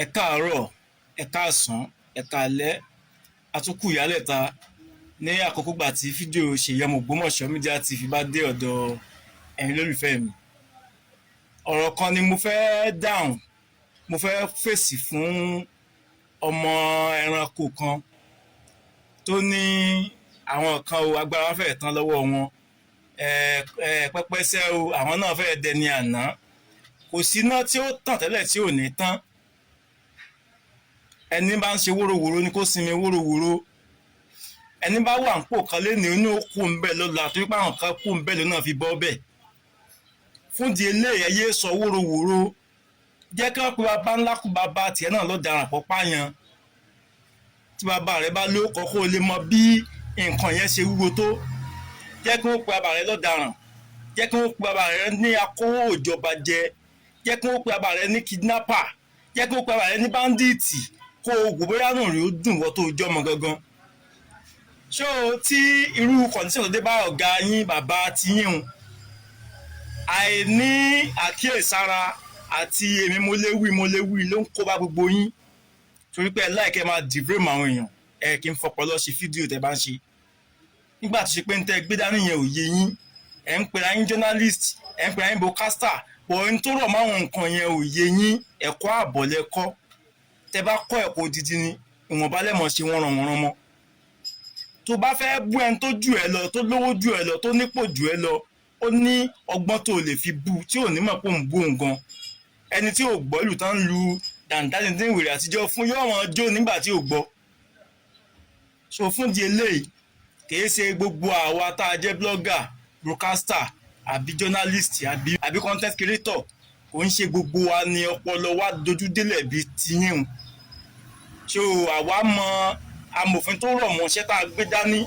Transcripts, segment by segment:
Ẹ káàárọ̀, ẹ káàsán, ẹ káalẹ́, àtúnkù ìyálẹ̀ta ní àkókò gbà tí fídíò Ṣèyí Ọmọ Ògbómọ̀ṣọ́ Media TV bá dé ọ̀dọ̀ ẹ̀yin lólùfẹ́ mi. Ọ̀rọ̀ kan ni mo fẹ́ dáhùn, mo fẹ́ fèsì fún ọmọ ẹranko kan tó ní àwọn kan o agbára fẹ́ẹ̀ tán lọ́wọ́ wọn, pẹ́pẹ́sẹ́ o àwọn náà fẹ́ẹ̀ dẹni àná, kò síná tí ó tàn tẹ́lẹ̀ tí ò ní tán. Ẹni bá ń ṣe wóróworó ni kó sinmi wóróworó. Ẹni bá wà ń pò kan léni ó ní ó kú ń bẹ̀ lọ́la torí pé àwọn kan kú ń bẹ̀ lọ́nà fi bọ́ bẹ̀. Fúndìí eléyìí ẹyẹ sọ wóróworó, jẹ́ kí wọ́n pe bàbá ńlá kú bàbá tiẹ̀ náà lọ́daràn pọ̀ pààyàn. Tí bàbá rẹ bá lóko kó o lè mọ bí nǹkan yẹn ṣe wúwo tó, jẹ́ kí wọ́n pe bàbá rẹ lọ́daràn, jẹ́ kí wọ́n pe bàbá rẹ ní akówó ìjọba jẹ, jẹ́ kí wọ́n pe bàbá rẹ ní kidnapper, jẹ́ kí wọ́n pe bàbá rẹ ní báńdíìtì, kó o wò bóyá náà rí ó dùn wọ́n tó jọmọ gangan. Ṣé o tí irú kọ̀ǹdíṣàn tó dé bá ọ̀gá yín bàbá ti yín o, àìní àkíyèsára àti èmi mo lè wí ló ń kó bá gbogbo yín, torí pé ẹ láìkẹ́ máa dìbrémù àwọn èèyàn, ẹ kì í fọpọlọ ṣe fídíò tẹ bá ń ṣe. Nígbà tó ṣe pé ń tẹ gbé dání yẹn ò yé yín, ẹ ń pera yín journalist, ẹ ń pera yín broadcaster, bọ̀ ẹni tó rọ̀ máwọn nǹkan yẹn ò yé yín, ẹ̀kọ́ àbọ̀ lẹ́kọ́. Tẹ bá kọ́ ẹ̀kọ́ odidi ni ìwọ̀nba lẹ́mọ̀ ṣe wọ́n ràn wọ́n rán mọ́. Tó bá fẹ́ bú ẹni tó jù ẹ lọ, tó lówó jù ẹ lọ, tó nípò jù ẹ lọ, ó ní ọgbọ́n tó lè fi bú tí ò ní mọ̀ pé òun bú òun gan. Ẹni tí ò gbọ́ ìlú tán lu dàǹdàdìndín ìwèrè àtijọ́ fún yóò wọn jó nígbà tí ò gbọ́. So fún di eléyìí, kìí ṣe gbogbo àwa tá a jẹ́ blogger, broadcaster àbí journalist àbí content creator, kò ń ṣe gbogbo wa ni ọpọlọ wa dojú délẹ̀ bíi tiyín. So àwa mọ amòfin tó rọ̀ mọ́ iṣẹ́ tá a gbé dání,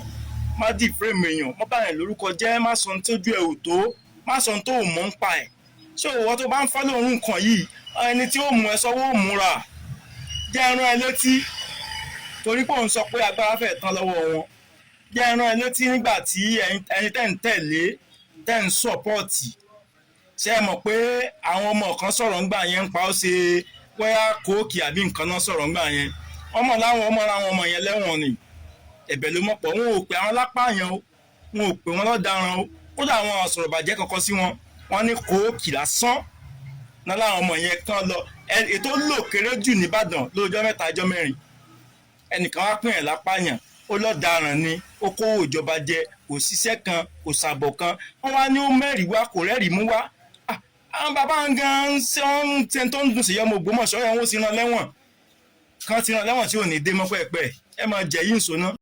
má dì fírèmù èèyàn, má bá yẹn lórúkọ jẹ́, má sọ ohun tójú ẹ̀ ò tó, má sọ ohun tó ò mọ̀ ń pa ẹ̀. So ìwọ tó bá ń fọ́lọ́ òun nǹkan yìí, ẹni tí ó mú ẹ sọ́wọ́ ò múra, jẹ́ ẹran ẹ létí, torí pé òun sọ pé agbára fẹ́ẹ̀ tán lọ́wọ́ wọn. Jẹ́ ẹran ẹ létí nígbà tí ẹni tẹ́ ń tẹ̀lé, tẹ́ ń sọ̀pọ́ọ̀tì. Ṣé ẹ mọ̀ pé àwọn ọmọ kan sọ̀rọ̀ ńgbà yẹn ń pa ó ṣe bóyá kóòkì àbí nǹkan náà sọ̀rọ̀ ńgbà yẹn. Láwọn ọmọ yẹn lẹ́wọ̀n ni. Ẹ̀bẹ̀ ló mọ̀pọ̀, wọn ò pè àwọn lápàyàn o, wọn ò pè wọn lọ́daràn o, kódà àwọn àsọ̀rọ̀ bàjẹ́ kankan sí wọn, wọn ní kóòkì lásán náà láwọn ọmọ yẹn tán lọ. Ètò lò kéré jù nìbàdàn lóòjọ́ mẹ́ta ọjọ́ mẹ́rin. Ẹnìkan wá pín ẹ̀ lápàyàn, ó lọ́daràn ni, ó kówó ìjọba jẹ, kò ṣiṣẹ́ kan, kò ṣàbọ̀ kan, wọ́n wá ní ó mẹ́rìí wá, kò rẹ́rìí mú wá. Àwọn bàbá gan ṣe wọ́n tẹ́ tó ń dùn Ṣèyí Ọmọ Ògbómọ̀ṣọ́ yẹn, wọ́n sì rán lẹ́wọ̀n kan, ti rán lẹ́wọ̀n tí ò ní dé mọ́ pẹ́ẹ́pẹ́, ẹ máa jẹ yín ìṣó náà.